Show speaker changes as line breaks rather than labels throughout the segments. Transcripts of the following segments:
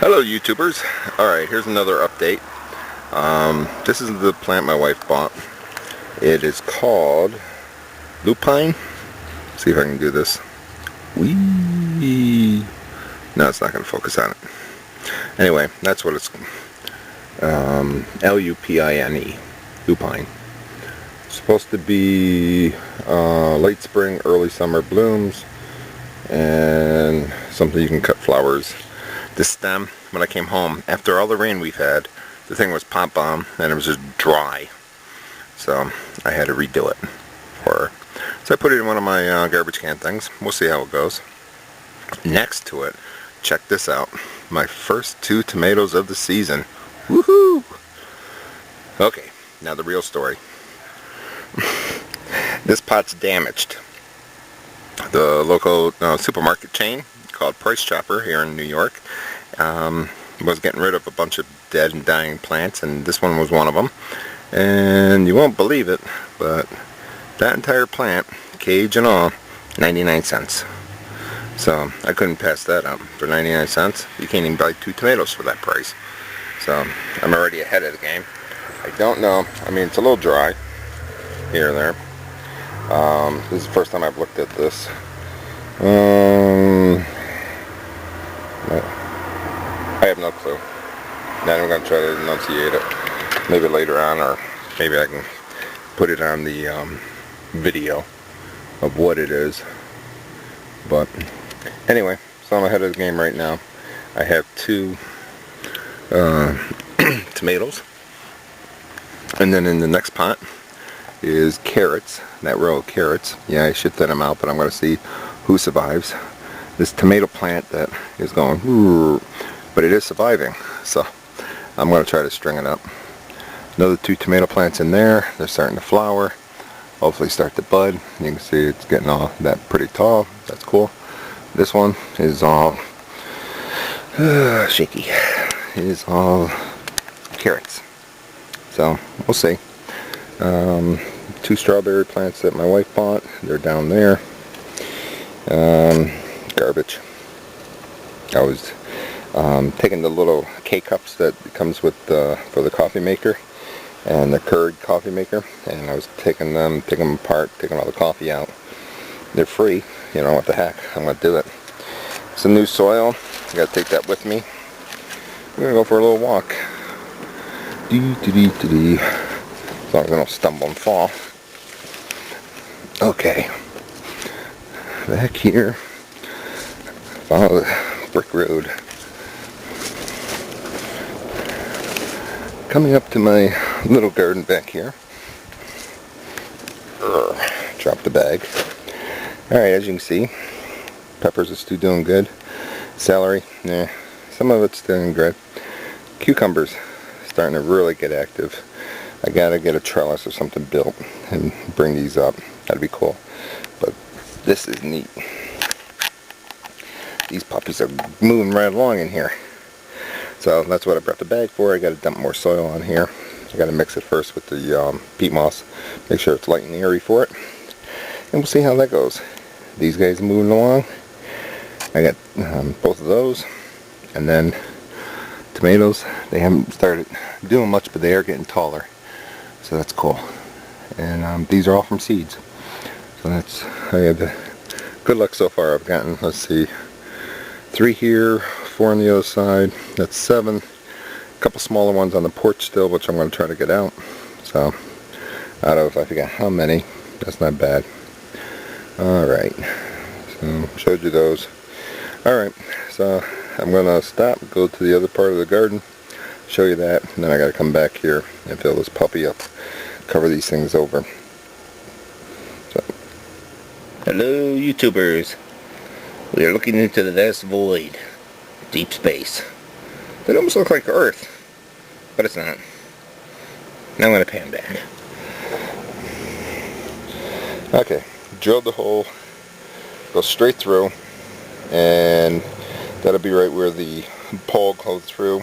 Hello YouTubers. Alright, here's another update. This is the plant my wife bought. It is called lupine. See if I can do this. Whee! No, it's not going to focus on it. Anyway, that's what it's L-U-P-I-N-E. Lupine. It's supposed to be late spring, early summer blooms, and something you can cut flowers. This stem, when I came home, after all the rain we've had, the thing was pop bomb and it was just dry. So I had to redo it for her. So I put it in one of my garbage can things. We'll see how it goes. Next to it, check this out. My first 2 tomatoes of the season. Woohoo! Okay, now the real story. This pot's damaged. The local supermarket chain called Price Chopper here in New York was getting rid of a bunch of dead and dying plants, and this one was one of them. And you won't believe it, but that entire plant, cage and all, 99 cents. So I couldn't pass that up. For 99 cents, you can't even buy 2 tomatoes for that price. So I'm already ahead of the game. I don't know, I mean, it's a little dry here and there. This is the first time I've looked at this. I have no clue. Then I'm going to try to enunciate it. Maybe later on, or maybe I can put it on the video of what it is. But anyway, so I'm ahead of the game right now. I have 2 tomatoes. And then in the next pot is carrots. That row of carrots. Yeah, I should thin them out, but I'm going to see who survives. This tomato plant that is going, but it is surviving. So I'm going to try to string it up. Another 2 tomato plants in there. They're starting to flower. Hopefully start to bud. You can see it's getting all that pretty tall. That's cool. This one is all shaky. It is all carrots. So we'll see. 2 strawberry plants that my wife bought. They're down there. Garbage. I was taking the little K-cups that comes with for the coffee maker and the Keurig coffee maker, and I was taking them apart, taking all the coffee out. They're free, you know, what the heck, I'm going to do it. Some new soil, I got to take that with me. We're going to go for a little walk. As long as I don't stumble and fall. Okay. Back here. Follow the brick road. Coming up to my little garden back here. Drop the bag. Alright, as you can see, peppers are still doing good. Celery, nah, some of it's doing good. Cucumbers, starting to really get active. I gotta get a trellis or something built and bring these up. That'd be cool. But this is neat. These puppies are moving right along in here. So that's what I brought the bag for. I gotta dump more soil on here. I gotta mix it first with the peat moss. Make sure it's light and airy for it. And we'll see how that goes. These guys are moving along. I got both of those. And then tomatoes. They haven't started doing much, but they are getting taller. So that's cool. And these are all from seeds. So that's, I had the good luck so far. I've gotten, let's see, 3 here, 4 on the other side. That's 7. A couple smaller ones on the porch still, which I'm going to try to get out. So out of, I forget how many. That's not bad. Alright. So showed you those. Alright. So I'm going to stop, go to the other part of the garden, show you that, and then I got to come back here and fill this puppy up, cover these things over. So. Hello YouTubers. We are looking into the vast void, deep space. That almost looks like Earth, but it's not. Now I'm going to pan back. Okay, drilled the hole, go straight through, and that'll be right where the pole goes through.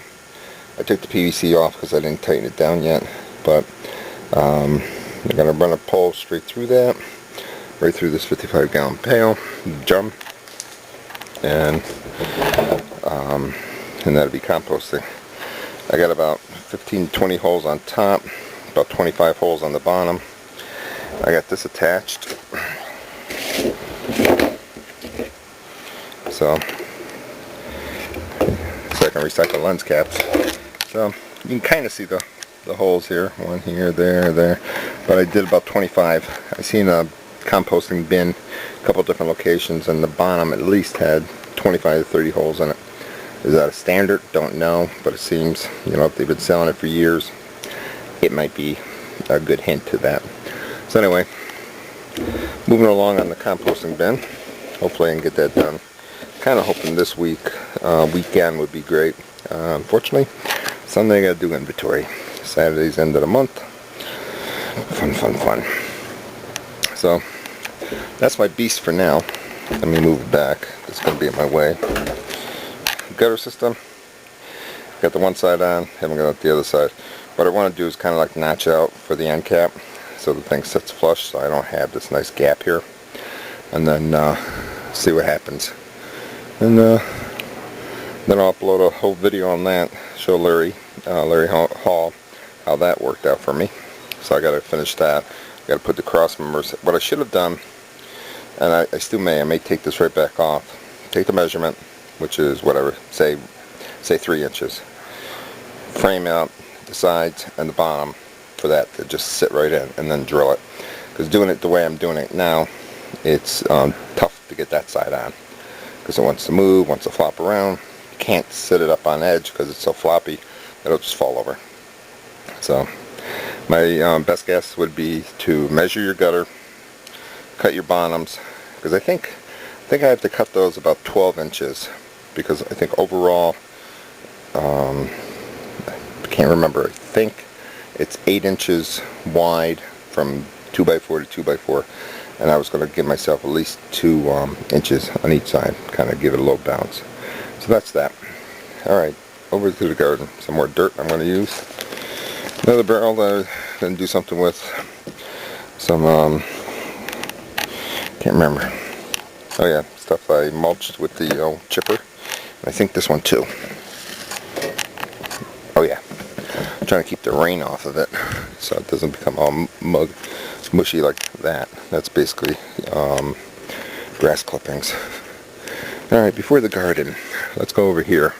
I took the PVC off because I didn't tighten it down yet, but I'm going to run a pole straight through that, right through this 55-gallon pail, drum, and and that'll be composting. I got about 15 to 20 holes on top, about 25 holes on the bottom. I got this attached, so I can recycle lens caps. So you can kind of see the holes here, one here, there, but I did about 25. I seen a composting bin a couple different locations, and the bottom at least had 25 to 30 holes in it. Is that a standard? Don't know, but it seems, you know, if they've been selling it for years, it might be a good hint to that. So anyway, moving along on the composting bin. Hopefully I can get that done. Kind of hoping this weekend would be great. Unfortunately, Sunday I gotta do inventory. Saturday's end of the month. Fun. So that's my beast for now. Let me move it back. It's gonna be in my way. Gutter system. Got the one side on. Haven't got the other side. What I want to do is kind of like notch out for the end cap, so the thing sits flush, so I don't have this nice gap here. And then see what happens. And then I'll upload a whole video on that. Show Larry Hall how that worked out for me. So I got to finish that. Got to put the cross members. What I should have done, and I still may. I may take this right back off. Take the measurement, which is whatever. Say 3 inches. Frame out the sides and the bottom for that to just sit right in, and then drill it. Because doing it the way I'm doing it now, it's tough to get that side on, because it wants to move, wants to flop around. You can't sit it up on edge because it's so floppy that it'll just fall over. So my best guess would be to measure your gutter, cut your bottoms, because I think I have to cut those about 12 inches, because I think overall, I can't remember, I think it's 8 inches wide from 2x4 to 2x4, and I was going to give myself at least 2 inches on each side, kind of give it a little bounce. So that's that. Alright, over to the garden. Some more dirt I'm going to use. Another barrel that I'm going to do something with. Some, can't remember. Oh yeah, stuff I mulched with the old chipper. I think this one too. Oh yeah, I'm trying to keep the rain off of it so it doesn't become all mushy like that. That's basically grass clippings. Alright, before the garden, let's go over here.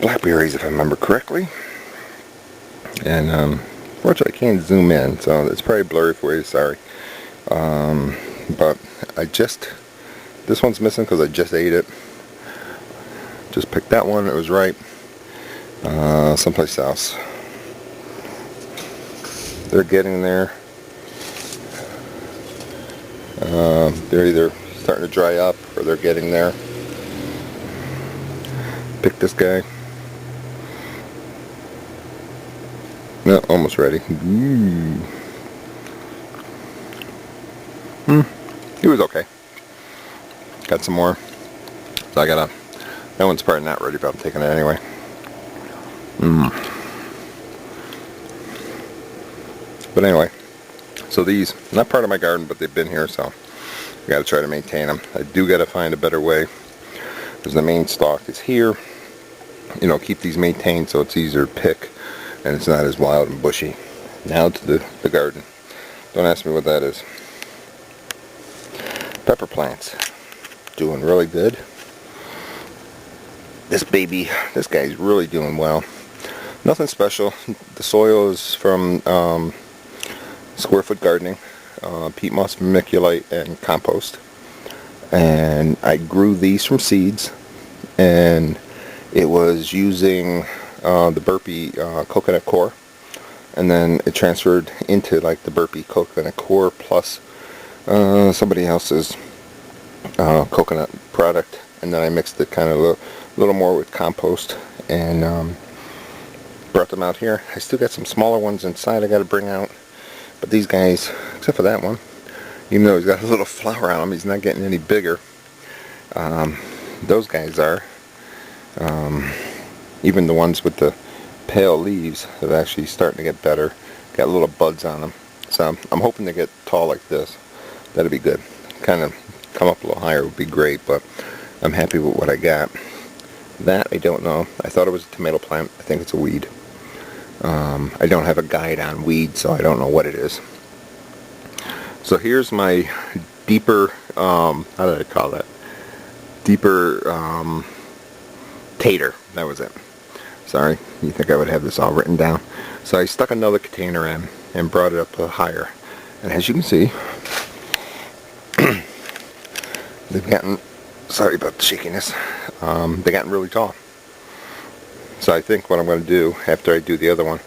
Blackberries, if I remember correctly. And fortunately I can't zoom in, so it's probably blurry for you, sorry. But this one's missing because I just ate it. Just picked that one, it was ripe. Someplace else. They're getting there. They're either starting to dry up or they're getting there. Pick this guy. No, almost ready. He was okay. Got some more. So I gotta. That one's probably not ready, but I'm taking it anyway. But anyway, so these, not part of my garden, but they've been here, so I gotta try to maintain them. I do gotta find a better way, because the main stalk is here. You know, keep these maintained so it's easier to pick and it's not as wild and bushy. Now to the garden. Don't ask me what that is. Pepper plants. Doing really good. This guy's really doing well. Nothing special. The soil is from Square Foot Gardening, peat moss, vermiculite, and compost. And I grew these from seeds, and it was using the Burpee coconut core, and then it transferred into like the Burpee coconut core plus somebody else's coconut product, and then I mixed it kind of a little more with compost, and brought them out here. I still got some smaller ones inside I got to bring out, but these guys, except for that one, even though he's got a little flower on him, he's not getting any bigger. Those guys are. Even the ones with the pale leaves are actually starting to get better. Got little buds on them. So I'm hoping to get tall like this. That'd be good. Kind of come up a little higher would be great, but I'm happy with what I got. That I don't know. I thought it was a tomato plant. I think it's a weed. I don't have a guide on weeds, so I don't know what it is. So here's my deeper, how did I call that? Deeper tater. That was it. Sorry, you think I would have this all written down. So I stuck another container in and brought it up higher. And as you can see, they've gotten, sorry about the shakiness, they've gotten really tall. So I think what I'm going to do after I do the other one,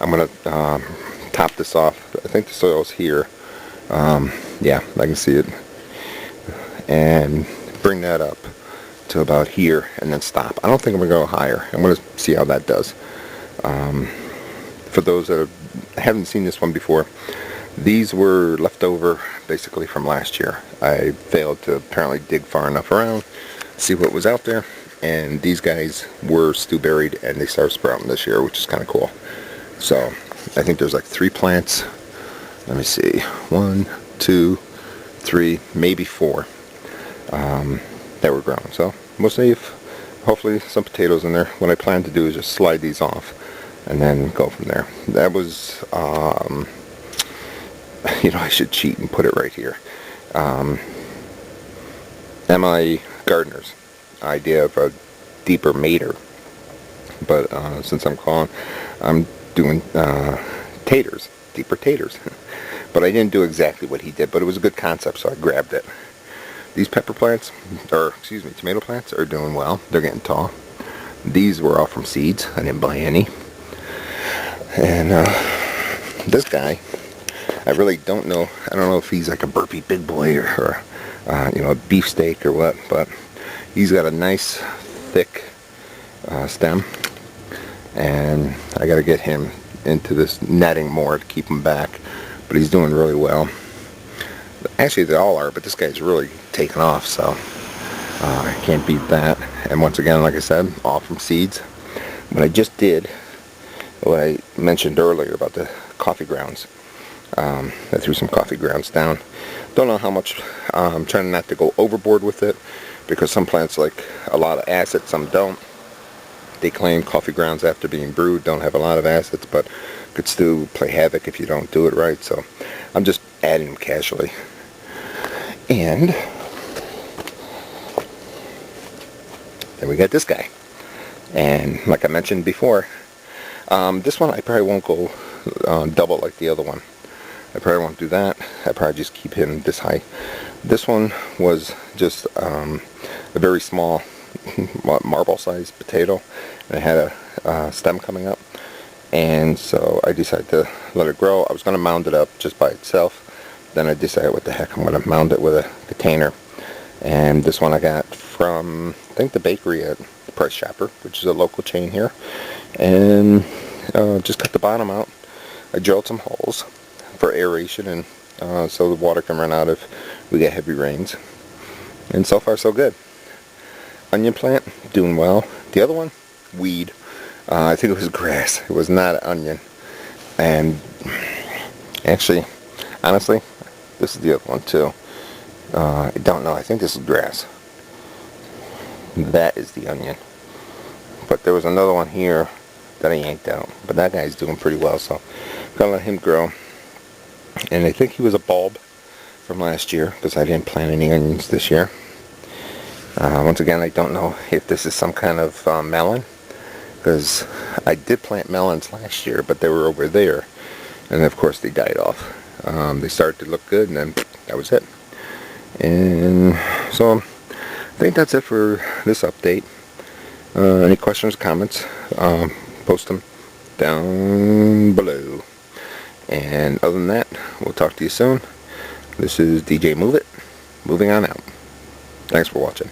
I'm going to top this off. I think the soil's here. Yeah, I can see it. And bring that up to about here and then stop. I don't think I'm going to go higher. I'm going to see how that does. For those that haven't seen this one before, these were left over basically from last year. I failed to apparently dig far enough around, see what was out there, and these guys were still buried and they started sprouting this year, which is kind of cool. So I think there's like 3 plants. Let me see, 1, 2, 3, maybe 4 that were grown. So we'll see if hopefully some potatoes in there. What I plan to do is just slide these off and then go from there. That was you know, I should cheat and put it right here. MI Gardener's idea of a deeper mater, but since I'm doing taters, deeper taters. But I didn't do exactly what he did, but it was a good concept, so I grabbed it. These pepper plants, or excuse me, tomato plants are doing well. They're getting tall. These were all from seeds. I didn't buy any. And this guy, I really don't know. I don't know if he's like a burpee big boy or you know, a beefsteak or what, but he's got a nice thick stem, and I got to get him into this netting more to keep him back. But he's doing really well. Actually, they all are, but this guy's really taken off, so I can't beat that. And once again, like I said, all from seeds. But I just did what I mentioned earlier about the coffee grounds. I threw some coffee grounds down. Don't know how much. I'm trying not to go overboard with it, because some plants like a lot of acid, some don't. They claim coffee grounds after being brewed don't have a lot of acids, but could still play havoc if you don't do it right. So I'm just adding them casually. And then we got this guy. And like I mentioned before, this one I probably won't go double like the other one. I probably won't do that. I probably just keep him this high. This one was just a very small marble-sized potato, and it had a stem coming up, and so I decided to let it grow. I was going to mound it up just by itself. Then I decided, what the heck, I'm going to mound it with a container. And this one I got from, I think, the bakery at the Price Chopper, which is a local chain here. And just cut the bottom out. I drilled some holes for aeration, and so the water can run out if we get heavy rains. And so far so good. Onion plant, doing well. The other one, weed. I think it was grass. It was not an onion. And actually, honestly, this is the other one too. I don't know. I think this is grass. That is the onion. But there was another one here that I yanked out. But that guy's doing pretty well, so I'm going to let him grow. And I think he was a bulb from last year, because I didn't plant any onions this year. Once again, I don't know if this is some kind of melon, because I did plant melons last year, but they were over there, and of course they died off. They started to look good, and then that was it. And so I think that's it for this update. Any questions, comments, post them down below. And other than that, we'll talk to you soon. This is DJ Move It, moving on out. Thanks for watching.